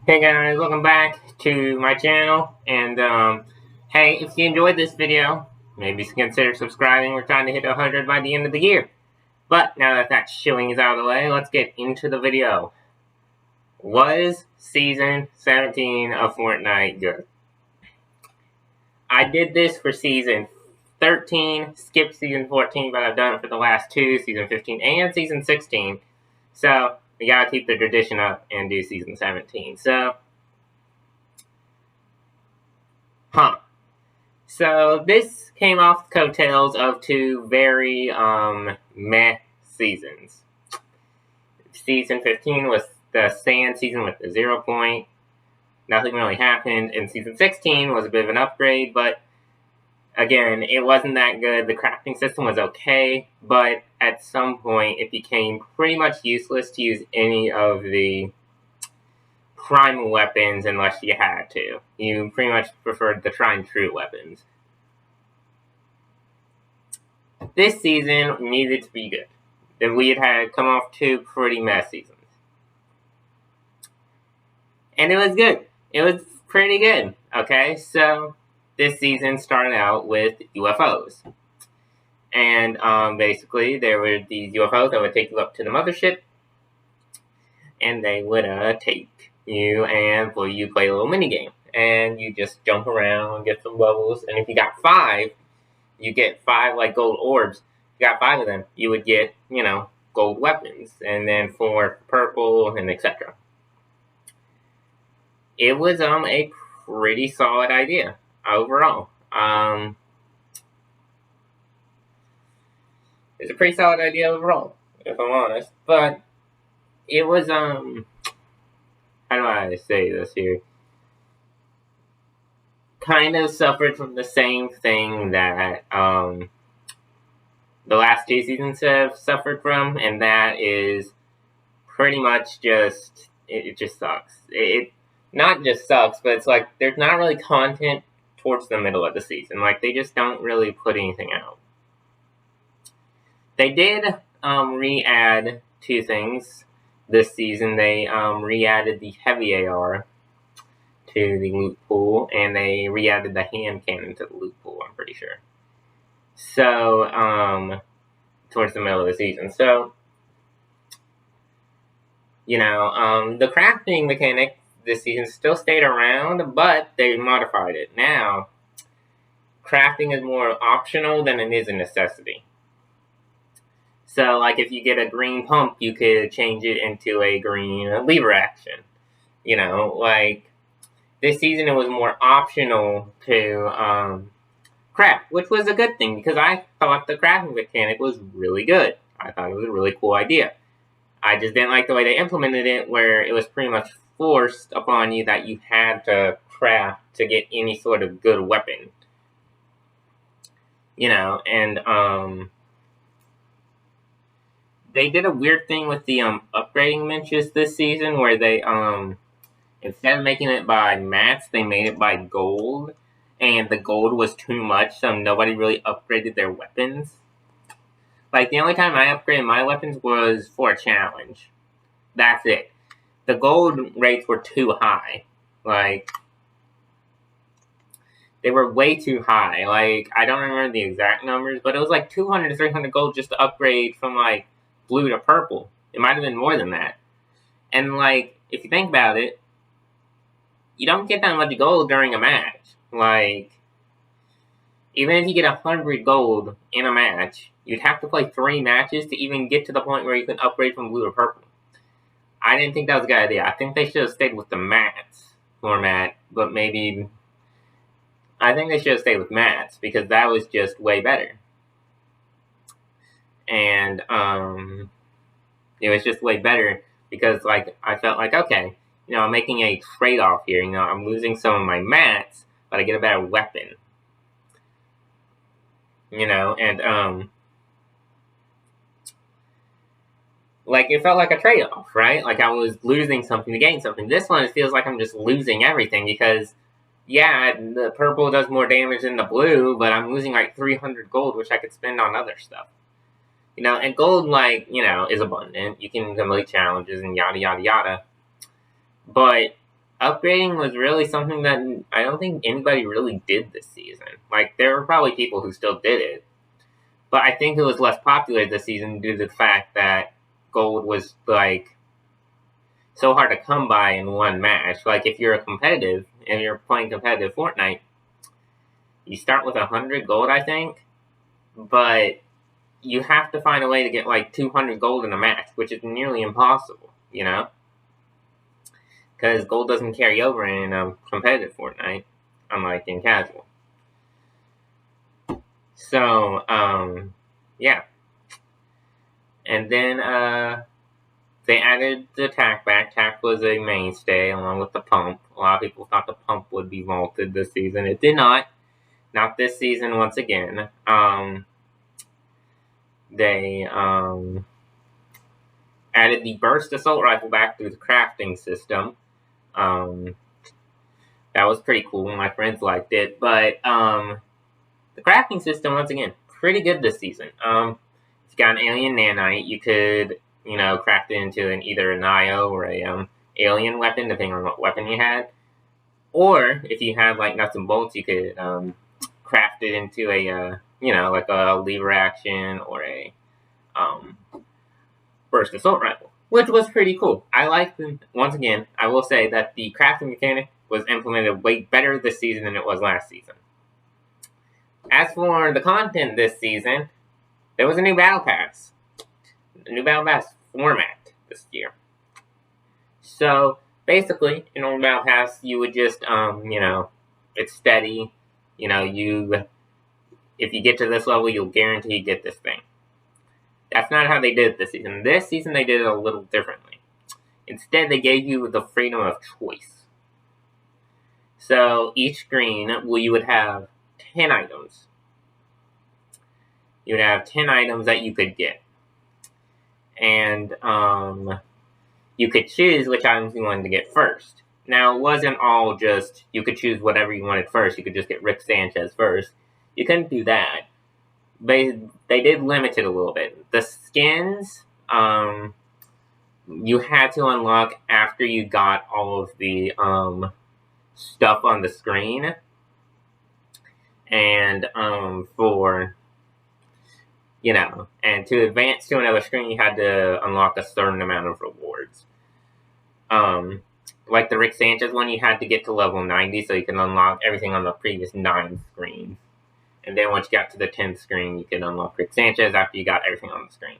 Hey guys, welcome back to my channel, and hey, if you enjoyed this video, maybe consider subscribing. We're trying to hit 100 by the end of the year. But now that that shilling is out of the way, let's get into the video. Was Season 17 of Fortnite good? I did this for Season 13, skipped Season 14, but I've done it for the last two, Season 15 and Season 16. So, we gotta keep the tradition up and do Season 17. So this came off the coattails of two very meh seasons. Season 15 was the sand season with the 0 point. Nothing really happened. And Season 16 was a bit of an upgrade, but again, it wasn't that good. The crafting system was okay, but at some point it became pretty much useless to use any of the prime weapons unless you had to. You pretty much preferred the tried and true weapons. This season needed to be good. We had come off two pretty mess seasons. And it was good. It was pretty good. Okay, so this season started out with UFOs. And basically, there were these UFOs that would take you up to the mothership. And they would take you and you play a little minigame. And you just jump around, get some bubbles. And if you got 5, you get 5 like gold orbs. If you got 5 of them, you would get, gold weapons. And then 4 purple and etc. It was a pretty solid idea overall. It's a pretty solid idea overall, if I'm honest. But it was how do I say this here? Kind of suffered from the same thing that the last 2 seasons have suffered from, and that is pretty much just it just sucks. It not just sucks, but it's like there's not really content towards the middle of the season. Like they just don't really put anything out. They did re-add 2 things this season. They re-added the heavy AR to the loot pool, and they re-added the hand cannon to the loot pool, I'm pretty sure. So, towards the middle of the season. So, the crafting mechanic this season still stayed around, but they modified it. Now, crafting is more optional than it is a necessity. So, like, if you get a green pump, you could change it into a green lever action. Like, this season it was more optional to craft, which was a good thing, because I thought the crafting mechanic was really good. I thought it was a really cool idea. I just didn't like the way they implemented it, where it was pretty much forced upon you that you had to craft to get any sort of good weapon. And they did a weird thing with the upgrading benches this season, where they instead of making it by mats, they made it by gold, and the gold was too much, so nobody really upgraded their weapons. Like, the only time I upgraded my weapons was for a challenge. That's it. The gold rates were too high. Like, they were way too high. Like, I don't remember the exact numbers, but it was like 200 to 300 gold just to upgrade from, like, blue to purple. It might have been more than that. And, like, if you think about it, you don't get that much gold during a match. Like, even if you get 100 gold in a match, you'd have to play 3 matches to even get to the point where you can upgrade from blue to purple. I didn't think that was a good idea. I think they should have stayed with the mats format, but maybe... I think they should have stayed with mats, because that was just way better. And, it was just way better, because, like, I felt like, okay, I'm making a trade-off here. I'm losing some of my mats, but I get a better weapon. And, like, it felt like a trade-off, right? Like, I was losing something to gain something. This one, it feels like I'm just losing everything, because, yeah, the purple does more damage than the blue, but I'm losing, like, 300 gold, which I could spend on other stuff. And gold, like, is abundant. You can complete challenges and yada, yada, yada. But upgrading was really something that I don't think anybody really did this season. Like, there were probably people who still did it, but I think it was less popular this season due to the fact that gold was, like, so hard to come by in one match. Like, if you're playing competitive Fortnite, you start with 100 gold, I think, but you have to find a way to get, like, 200 gold in a match, which is nearly impossible, you know? Because gold doesn't carry over in competitive Fortnite, unlike in casual. So, yeah. And then, they added the tack back. Tack was a mainstay along with the pump. A lot of people thought the pump would be vaulted this season. It did not. Not this season once again. They added the burst assault rifle back through the crafting system. That was pretty cool. My friends liked it. But the crafting system, once again, pretty good this season. If you got an alien nanite, you could, craft it into either an IO or a alien weapon, depending on what weapon you had. Or if you had like nuts and bolts, you could craft it into a like a lever action or a burst assault rifle, which was pretty cool. I liked them. Once again, I will say that the crafting mechanic was implemented way better this season than it was last season. As for the content this season, there was a new battle pass. A new battle pass format this year. So basically, in normal battle pass, you would just it's steady. If you get to this level, you'll guarantee get this thing. That's not how they did it this season. This season, they did it a little differently. Instead, they gave you the freedom of choice. So each screen, you would have 10 items. You would have 10 items that you could get. And you could choose which items you wanted to get first. Now, it wasn't all just you could choose whatever you wanted first. You could just get Rick Sanchez first. You couldn't do that. They did limit it a little bit. The skins, you had to unlock after you got all of the stuff on the screen. And and to advance to another screen, you had to unlock a certain amount of rewards. Like the Rick Sanchez one, you had to get to level 90 so you can unlock everything on the previous 9 screens. And then once you got to the 10th screen, you could unlock Rick Sanchez after you got everything on the screen.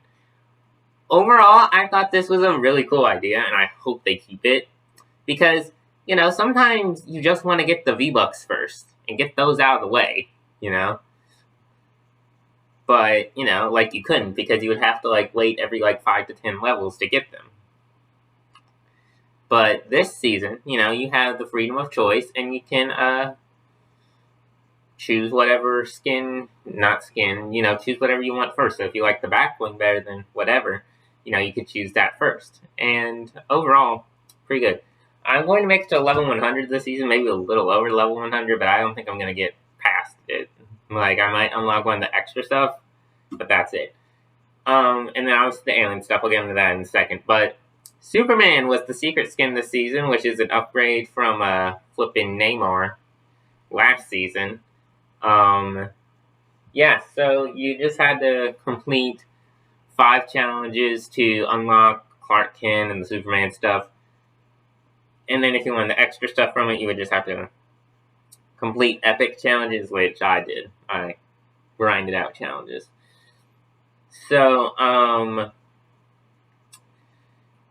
Overall, I thought this was a really cool idea, and I hope they keep it. Because, sometimes you just want to get the V-Bucks first and get those out of the way, But, you couldn't because you would have to, wait every, 5 to 10 levels to get them. But this season, you have the freedom of choice, and you can, choose whatever choose whatever you want first. So if you like the back one better than whatever, you could choose that first. And overall, pretty good. I'm going to make it to level 100 this season, maybe a little over level 100, but I don't think I'm going to get past it. I might unlock one of the extra stuff, but that's it. And then obviously the alien stuff, we'll get into that in a second. But Superman was the secret skin this season, which is an upgrade from flipping Neymar last season. So you just had to complete 5 challenges to unlock Clark Kent and the Superman stuff. And then if you wanted the extra stuff from it, you would just have to complete epic challenges, which I did. I grinded out challenges. So,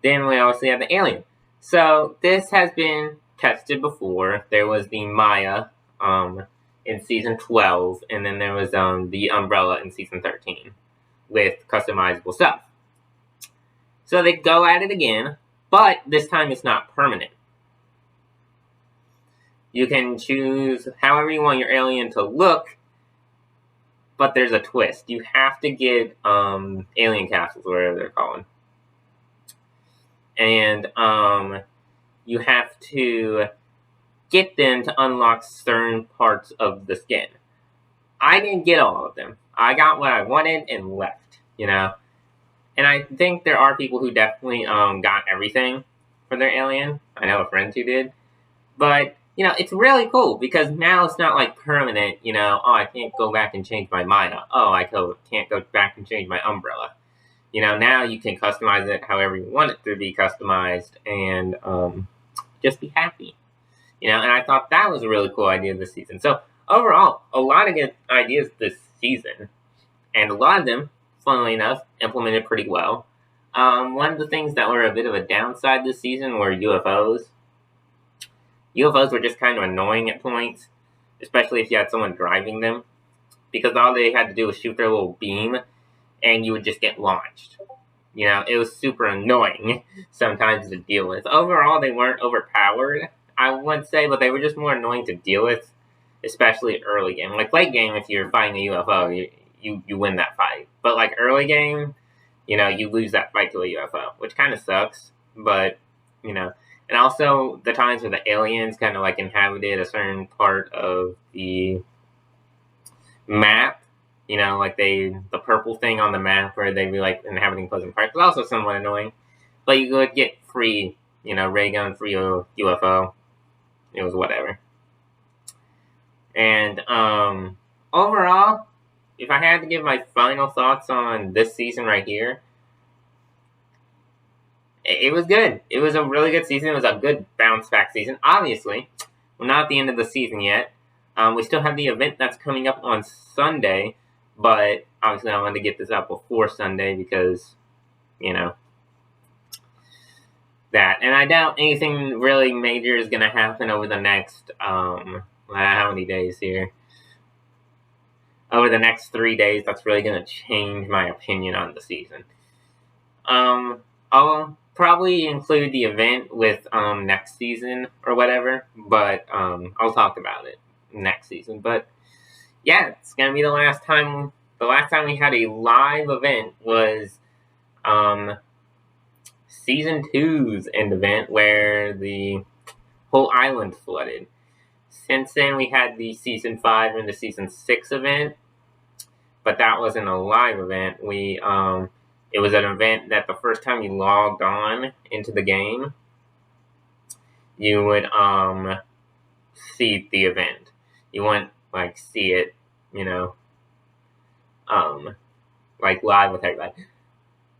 then we obviously have the alien. So, this has been tested before. There was the Maya, in Season 12, and then there was the Umbrella in Season 13 with customizable stuff. So they go at it again, but this time it's not permanent. You can choose however you want your alien to look, but there's a twist. You have to get alien capsules, whatever they're called. And you have to get them to unlock certain parts of the skin. I didn't get all of them. I got what I wanted and left, And I think there are people who definitely got everything for their alien. I know a friend who did. But, it's really cool because now it's not like permanent, oh, I can't go back and change my Mida. Oh, can't go back and change my umbrella. Now you can customize it however you want it to be customized and just be happy. And I thought that was a really cool idea this season. So overall, a lot of good ideas this season, and a lot of them, funnily enough, implemented pretty well. One of the things that were a bit of a downside this season were UFOs. UFOs were just kind of annoying at points, especially if you had someone driving them, because all they had to do was shoot their little beam, and you would just get launched. It was super annoying sometimes to deal with. Overall, they weren't overpowered, I wouldn't say, but they were just more annoying to deal with, especially early game. Like late game, if you're fighting a UFO, you win that fight. But like early game, you lose that fight to a UFO, which kind of sucks. But and also the times where the aliens kind of like inhabited a certain part of the map. Like the purple thing on the map where they'd be like inhabiting Pleasant Park was also somewhat annoying. But you would get free, ray gun, free UFO. It was whatever. And overall, if I had to give my final thoughts on this season right here, it was good. It was a really good season. It was a good bounce back season. Obviously, we're not at the end of the season yet. We still have the event that's coming up on Sunday. But obviously I wanted to get this out before Sunday because, that. And I doubt anything really major is going to happen over the next, how many days here? Over the next 3 days, that's really going to change my opinion on the season. I'll probably include the event with next season or whatever, but I'll talk about it next season. But yeah, it's gonna be the last time. The last time we had a live event was season 2's end event where the whole island flooded. Since then, we had the season 5 and the season 6 event, but that wasn't a live event. It was an event that the first time you logged on into the game, you would see the event. You wouldn't like see it, like live with everybody.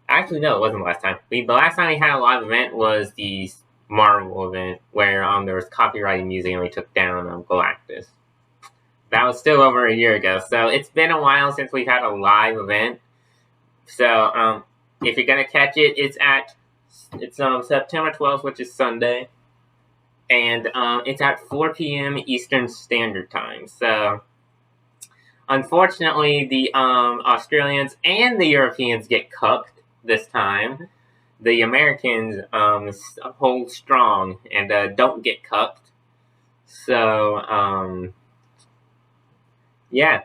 Actually, no, it wasn't the last time. The last time we had a live event was the Marvel event where there was copyrighted music and we took down Galactus. That was still over a year ago, so it's been a while since we've had a live event. So if you're gonna catch it, it's September 12th, which is Sunday, and it's at 4 p.m. Eastern Standard Time. So unfortunately, the Australians and the Europeans get cucked this time. The Americans hold strong and don't get cucked. So yeah.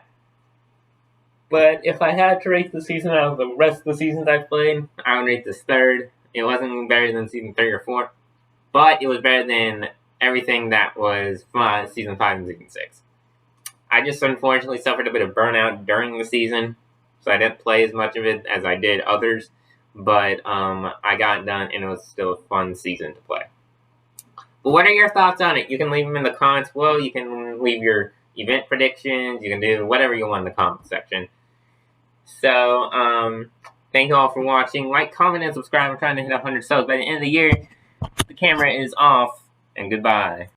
But if I had to rate the season out of the rest of the seasons I've played, I would rate this 3rd. It wasn't better than season 3 or 4, but it was better than everything that was season 5 and season 6. I just unfortunately suffered a bit of burnout during the season, so I didn't play as much of it as I did others, but I got it done and it was still a fun season to play. But what are your thoughts on it? You can leave them in the comments below. You can leave your event predictions. You can do whatever you want in the comment section. So, thank you all for watching. Like, comment, and subscribe. We're trying to hit 100 subs by the end of the year. The camera is off, and goodbye.